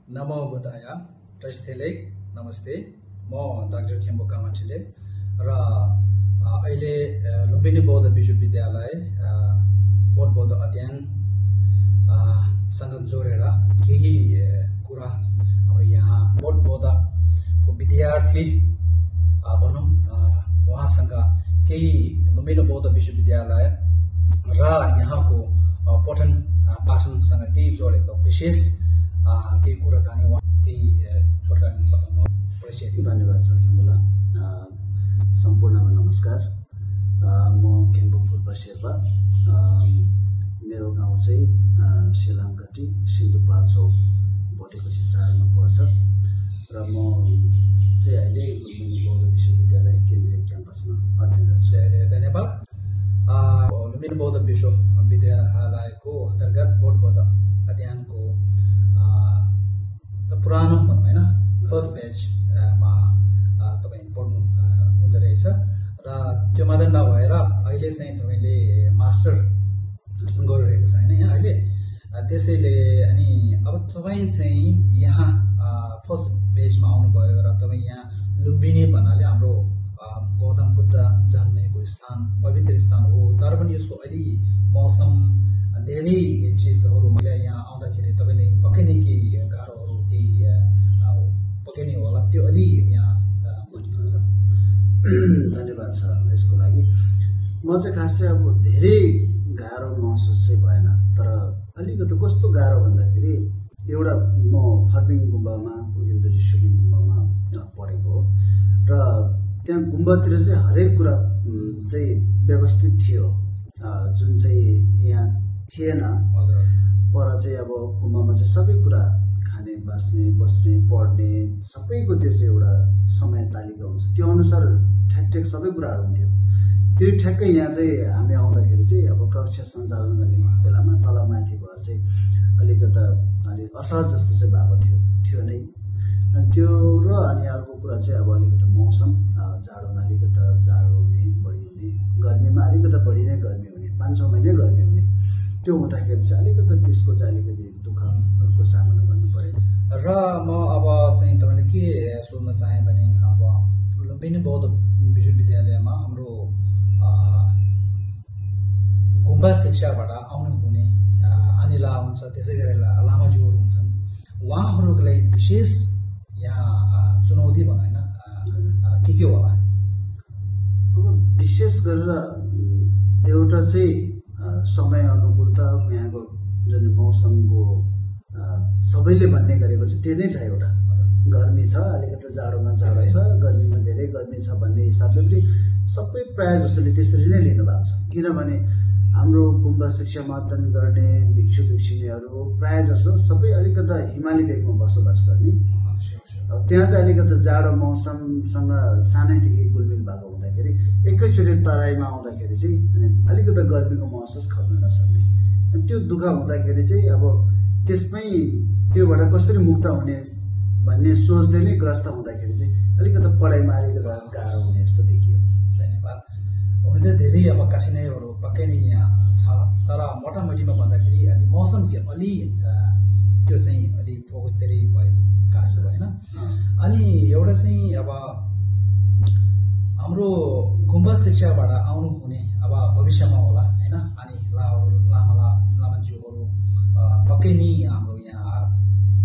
नमो बुद्धाय टस्तेले नमस्ते म डाक्टर खेम्बो कामाठीले र अहिले लुम्बिनी बौद्ध विश्वविद्यालय बौद्ध अध्ययन सँग जोडेर केही कुरा हाम्रो यहाँ बौद्धको विद्यार्थी भनौं उहाँसँग केही लुम्बिनी बौद्ध विश्वविद्यालय र यहाँको पठन पाठनसँग केही जोडेको विशेष केही कुराकानी केही छोटकानी बताउनु परिचय। धन्यवाद सर खेम्बोला। सम्पूर्णमा नमस्कार। म खेम्बो फुर्पा शेर्पा। मेरो गाउँ चाहिँ सिलाङकटी सिन्धुपाल्चोक भोटेपछि 4 मा पर्छ र म चाहिँ अहिले लुम्बिनी बौद्ध विश्वविद्यालय केन्द्रीय क्याम्पसमा अध्ययनरत छु। धेरै धन्यवाद। लुम्बिनी बौद्ध विश्वविद्यालयको अन्तर्गत बौद्ध अध्ययनको पुरानो भनौँ हैन फर्स्ट ब्याच मा तपाईं पढ्नु हुँदो रहेछ र त्यो मात्र नभएर अहिले चाहिँ तपाईले मास्टर गरिरहेको छ हैन यहाँ अहिले। त्यसैले अनि अब तपाईं चाहिँ यहाँ फर्स्ट ब्याचमा आउनुभयो र तपाईं यहाँ लुम्बिनी भन्नाले हाम्रो गौतम बुद्ध जन्मेको स्थान पवित्र स्थान हो, तर पनि यसको अलि मौसम धेरै चिजहरू मैले यहाँ आउँदाखेरि तपाईले पक्कै नै केही गाह्रोहरू केही पक्कै नै होला, त्यो अलि यहाँ धन्यवाद छ यसको लागि। म चाहिँ खासै अब धेरै गाह्रो महसुस चाहिँ भएन, तर अलिकति कस्तो गाह्रो भन्दाखेरि एउटा म फर्पिङ गुम्बामा उगिन्दुजी सुलिङ गुम्बामा पढेको हो र त्यहाँ गुम्बातिर चाहिँ हरेक कुरा चाहिँ व्यवस्थित थियो जुन चाहिँ यहाँ थिएन। पर चाहिँ अब गुम्बामा चाहिँ सबै कुरा खाने बाँच्ने बस्ने पढ्ने सबैको त्यो चाहिँ एउटा समय तालिका हुन्छ, त्यो अनुसार ठ्याक सबै कुराहरू हुन्थ्यो। त्यो ठ्याक्कै यहाँ चाहिँ हामी आउँदाखेरि चाहिँ अब कक्षा सञ्चालन गर्ने बेलामा तलमाथि भएर चाहिँ अलिकता अलि असहज जस्तो चाहिँ भएको थियो नै। अनि त्यो र अनि अर्को कुरा चाहिँ अब अलिकता मौसम जाडोमा अलिकता जाडो हुने बढी हुने, गर्मीमा अलिकता बढी नै गर्मी हुने, 5-6 महिनै गर्मी हुने, त्यो हुँदाखेरि चाहिँ अलिकता त्यसको चाहिँ अलिकति दुःखको सामना गर्नु पर्यो। र म अब चाहिँ तपाईँले के सोध्न चाहे भने अब लुम्बिनी बौद्ध विश्वविद्यालयमा हाम्रो गुम्बा शिक्षाबाट आउनु हुने अनिला हुन्छ, त्यसै गरेर लामाज्यूहरू हुन्छन्, उहाँहरूको लागि विशेष यहाँ चुनौती भनौँ होइन के होला? अब विशेष गरेर एउटा चाहिँ समय अनुकूलता, यहाँको जुन मौसमको सबैले भन्ने गरेको चाहिँ त्यो नै छ। एउटा गर्मी छ, अलिकति जाडोमा जाडो छ, गर्मीमा धेरै गर्मी छ भन्ने हिसाबले पनि सबै प्रायः जसोले त्यसरी नै लिनु भएको छ। किनभने हाम्रो गुम्बा शिक्षामा अध्ययन गर्ने भिक्षु भिक्षुणीहरू प्रायः जसो सबै अलिकता हिमाली भेगमा बसोबास गर्ने, त्यहाँ चाहिँ अलिकति जाडो मौसमसँग सानैदेखि गुलमिल भएको हुँदाखेरि एकैचोटि तराईमा आउँदाखेरि चाहिँ अलिकति गर्मीको महसुस खप्न नसक्ने, त्यो दुःख हुँदाखेरि चाहिँ अब त्यसमै त्योबाट कसरी मुक्त हुने भन्ने सोचले नै ग्रस्त हुँदाखेरि चाहिँ अलिकति पढाइमा अलिकति गाह्रो हुने जस्तो देखियो। धन्यवाद। हुन त धेरै अब कठिनाइहरू पक्कै नै यहाँ छ, तर मोटामोटीमा भन्दाखेरि अलि मौसम अलि त्यो चाहिँ अलि फोकस धेरै भएको कार्य होइन। अनि एउटा चाहिँ अब हाम्रो गुम्बा शिक्षाबाट आउनु हुने अब भविष्यमा होला होइन, अनि लामाज्यूहरू पक्कै नै हाम्रो यहाँ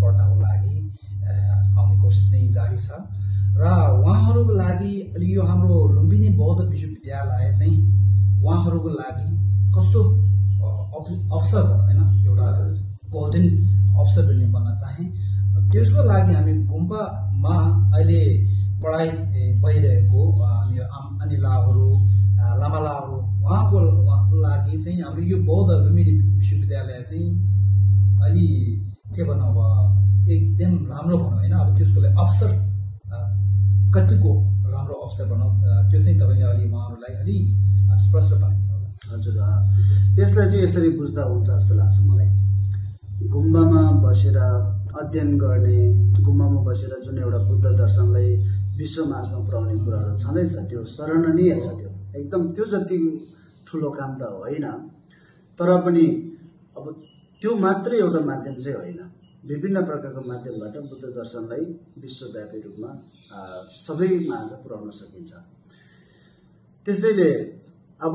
पढ्नको लागि आउने कोसिस नै जारी छ र उहाँहरूको लागि अलि यो हाम्रो लुम्बिनी बौद्ध विश्वविद्यालय चाहिँ उहाँहरूको लागि कस्तो अवसर हो होइन, एउटा गोल्डन अवसर भन्न चाहे। त्यसको लागि हामी गुम्बामा अहिले पढाइ भइरहेको हामी अनिलाहरू लामालाहरू उहाँको लागि चाहिँ हाम्रो यो बौद्ध लुम्बिनी विश्वविद्यालय चाहिँ अलि के भनौँ अब एकदम राम्रो भनौँ होइन। अब त्यसको लागि अवसर कतिको राम्रो अवसर भनौँ, त्यो चाहिँ तपाईँ अलि उहाँहरूलाई अलि स्पष्ट बनाइदिनु होला। हजुर, यसलाई चाहिँ यसरी बुझ्दा हुन्छ जस्तो लाग्छ मलाई। गुम्बामा बसेर अध्ययन गर्ने, गुम्बामा बसेर जुन एउटा बुद्ध दर्शनलाई विश्वमाझमा पुर्याउने कुराहरू छँदैछ, त्यो सराहनीय छ। त्यो एकदम त्यो जति ठुलो काम त होइन, तर पनि अब त्यो मात्रै एउटा माध्यम चाहिँ होइन। विभिन्न प्रकारको माध्यमबाट बुद्ध दर्शनलाई विश्वव्यापी रूपमा सबैमाझ पुर्याउन सकिन्छ। त्यसैले अब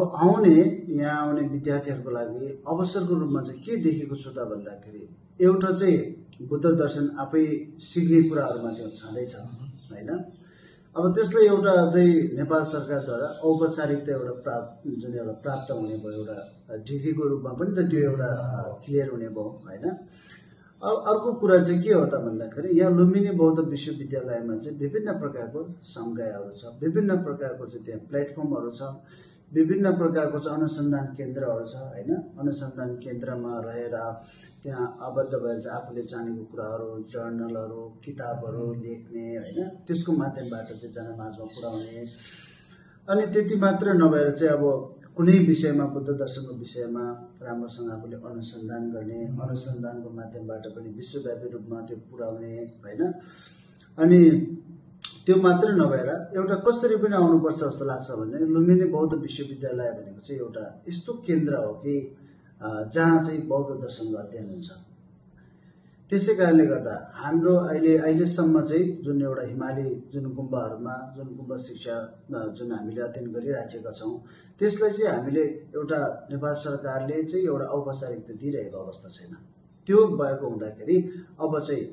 यहाँ आउने विद्यार्थीहरूको लागि अवसरको रूपमा चाहिँ के देखेको छु त भन्दाखेरि एउटा चाहिँ बुद्ध दर्शन आफै सिक्ने कुराहरूमा त्यो छँदैछ होइन। अब त्यसलाई एउटा चाहिँ नेपाल सरकारद्वारा औपचारिकता एउटा जुन एउटा प्राप्त हुने भयो एउटा डिग्रीको रूपमा पनि त त्यो एउटा क्लियर हुने भयो होइन। अब अर्को कुरा चाहिँ के हो त भन्दाखेरि यहाँ लुम्बिनी बौद्ध विश्वविद्यालयमा चाहिँ विभिन्न प्रकारको समुदायहरू छ, विभिन्न प्रकारको चाहिँ त्यहाँ प्लेटफर्महरू छ, विभिन्न प्रकारको चाहिँ अनुसन्धान केन्द्रहरू छ होइन। अनुसन्धान केन्द्रमा रहेर त्यहाँ आबद्ध भएर चाहिँ आफूले जानेको कुराहरू, जर्नलहरू, किताबहरू लेख्ने होइन, त्यसको माध्यमबाट चाहिँ जनमाझमा पुर्याउने। अनि त्यति मात्र नभएर चाहिँ अब कुनै विषयमा बुद्ध दर्शनको विषयमा राम्रोसँग आफूले अनुसन्धान गर्ने, अनुसन्धानको माध्यमबाट पनि विश्वव्यापी रूपमा त्यो पुर्याउने होइन। अनि त्यो मात्र नभएर एउटा कसरी पनि आउनुपर्छ जस्तो लाग्छ भने लुम्बिनी बौद्ध विश्वविद्यालय भनेको चाहिँ एउटा यस्तो केन्द्र हो कि जहाँ चाहिँ बौद्ध दर्शनको अध्ययन हुन्छ। त्यसै कारणले गर्दा हाम्रो अहिलेसम्म चाहिँ जुन एउटा हिमाली जुन गुम्बाहरूमा जुन गुम्बा शिक्षा जुन हामीले अध्ययन गरिराखेका छौँ त्यसलाई चाहिँ हामीले एउटा नेपाल सरकारले चाहिँ एउटा औपचारिकता दिइरहेको अवस्था छैन। त्यो भएको हुँदाखेरि अब चाहिँ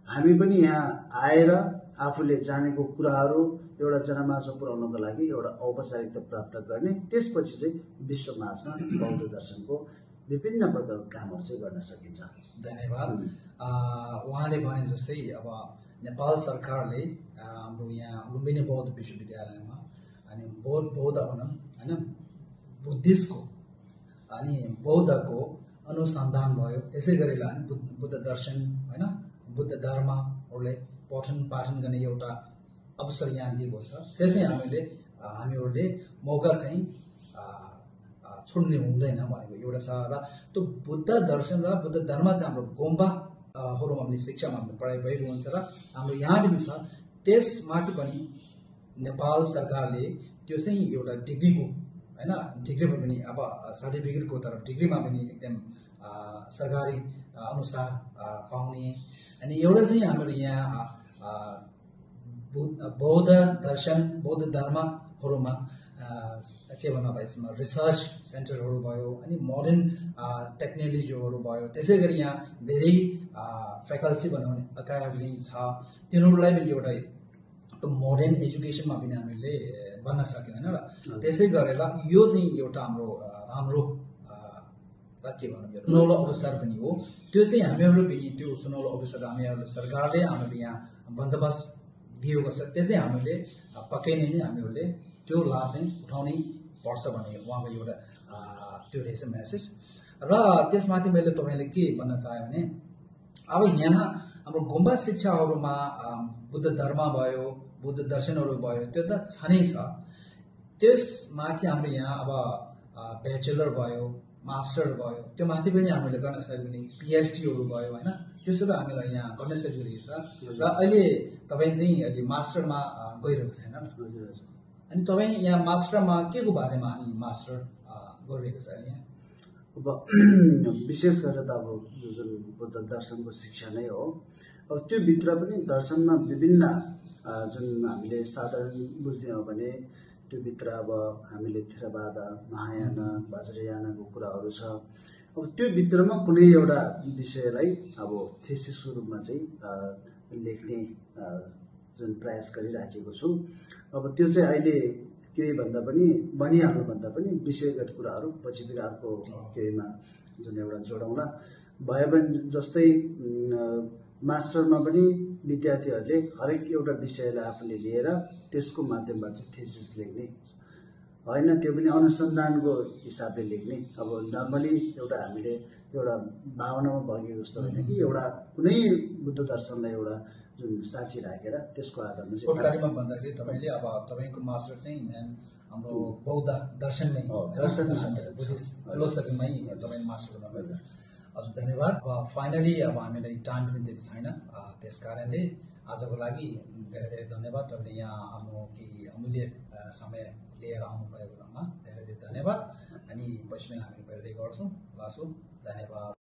हामी पनि यहाँ आएर आफूले जानेको कुराहरू एउटा जनमाझमा पुर्याउनको लागि एउटा औपचारिकता प्राप्त गर्ने, त्यसपछि चाहिँ विश्वमाझमा बौद्ध दर्शनको विभिन्न प्रकारको कामहरू चाहिँ गर्न सकिन्छ। धन्यवाद। उहाँले भने जस्तै अब नेपाल सरकारले हाम्रो यहाँ लुम्बिनी बौद्ध विश्वविद्यालयमा अनि बौद्ध भनौँ होइन, बुद्धिस्टको अनि बौद्धको अनुसन्धान भयो, त्यसै गरेर बुद्ध दर्शन होइन, बुद्ध धर्महरूलाई पठन पाठन गर्ने एउटा अवसर यहाँ दिएको छ। त्यसै हामीहरूले मौका चाहिँ छोड्ने हुँदैन भनेको एउटा छ। र त्यो बुद्ध दर्शन र बुद्ध धर्म चाहिँ हाम्रो गुम्बाहरूमा पनि शिक्षामा पनि पढाइ भइरहेको हुन्छ र हाम्रो यहाँ पनि छ। त्यसमाथि पनि नेपाल सरकारले त्यो चाहिँ एउटा डिग्रीको होइन, डिग्रीमा पनि अब सर्टिफिकेटको तरफ डिग्रीमा पनि एकदम सरकारी अनुसार पाउने। अनि एउटा चाहिँ हाम्रो यहाँ बौद्ध दर्शन बौद्ध धर्महरूमा के भन्नु अब यसमा रिसर्च सेन्टरहरू भयो, अनि मोडर्न टेक्नोलोजीहरू भयो, त्यसै गरी यहाँ धेरै फ्याकल्टी भनौँ भने एकाडेमी छ, तिनीहरूलाई पनि एउटा मोडर्न एजुकेसनमा पनि हामीले भन्न सक्यौँ होइन। र त्यसै गरेर यो चाहिँ एउटा हाम्रो राम्रो के भनौँ सुनौलो अवसर पनि हो। त्यो चाहिँ हामीहरू पनि त्यो सुनौलो अवसर हामीहरूले सरकारले हामीले यहाँ बन्दोबस्त दिएको छ, त्यो चाहिँ हामीले पक्कै नै हामीहरूले त्यो लाभ चाहिँ उठाउनै पर्छ भन्ने उहाँको एउटा त्यो रहेछ मेसेज। र त्यसमाथि मैले तपाईँले के भन्न चाहेँ भने अब यहाँ हाम्रो गुम्बा शिक्षाहरूमा बुद्ध धर्म भयो, बुद्ध दर्शनहरू भयो, त्यो त छनै छ। त्यसमाथि हाम्रो यहाँ अब ब्याचलर भयो, मास्टर भयो, त्यो माथि पनि हामीले गर्न सक्यो भने पिएचडीहरू भयो होइन, त्यो सबै हामीले यहाँ गर्न सकिरहेछ। र अहिले तपाईँ चाहिँ अहिले मास्टरमा गइरहेको छैन। अनि तपाईँ यहाँ मास्टरमा के को बारेमा अनि मास्टर गरिरहेको छ अहिले? अब विशेष गरेर त अब जुन बुद्ध दर्शनको शिक्षा नै हो। अब त्यो भित्र पनि दर्शनमा विभिन्न जुन हामीले साधारण बुझ्ने हो भने त्यो भित्र अब हामीले थेरवाद, महायान, वज्रयानको कुराहरू छ। अब त्यो भित्रमा कुनै एउटा विषयलाई अब थेसिसको रूपमा चाहिँ लेख्ने जुन प्रयास गरिराखेको छु। अब त्यो चाहिँ अहिले केही भन्दा पनि बनिहाल्नुभन्दा पनि विषयगत कुराहरू पछि फेरि अर्को केहीमा जुन एउटा जोडौँला भयो भने जस्तै मास्टरमा पनि विद्यार्थीहरूले हरेक एउटा विषयलाई आफूले लिएर त्यसको माध्यमबाट चाहिँ थेसिस लेख्ने होइन, त्यो पनि अनुसन्धानको हिसाबले लेख्ने। अब नर्मली एउटा हामीले एउटा भावनामा बगेको जस्तो होइन कि एउटा कुनै बुद्ध दर्शनलाई एउटा जुन साक्षी राखेर त्यसको आधारमा चाहिँ सरकारीमा भन्दाखेरि तपाईँले अब तपाईँको मास्टर चाहिँ हाम्रो बौद्ध दर्शनमै बुद्धिस्ट फिलोसफीमै तपाईँले मास्टर गर्नुभएछ। हजुर धन्यवाद। अब फाइनली अब हामीलाई टाइम पनि त्यति छैन, त्यस कारणले आजको लागि धेरै धेरै धन्यवाद। तपाईँले यहाँ आफ्नो केही अमूल्य समय लिएर आउनुभएकोमा धेरै धेरै धन्यवाद। अनि पछि पनि हामी भेट्दै गर्छौँ। लासो धन्यवाद।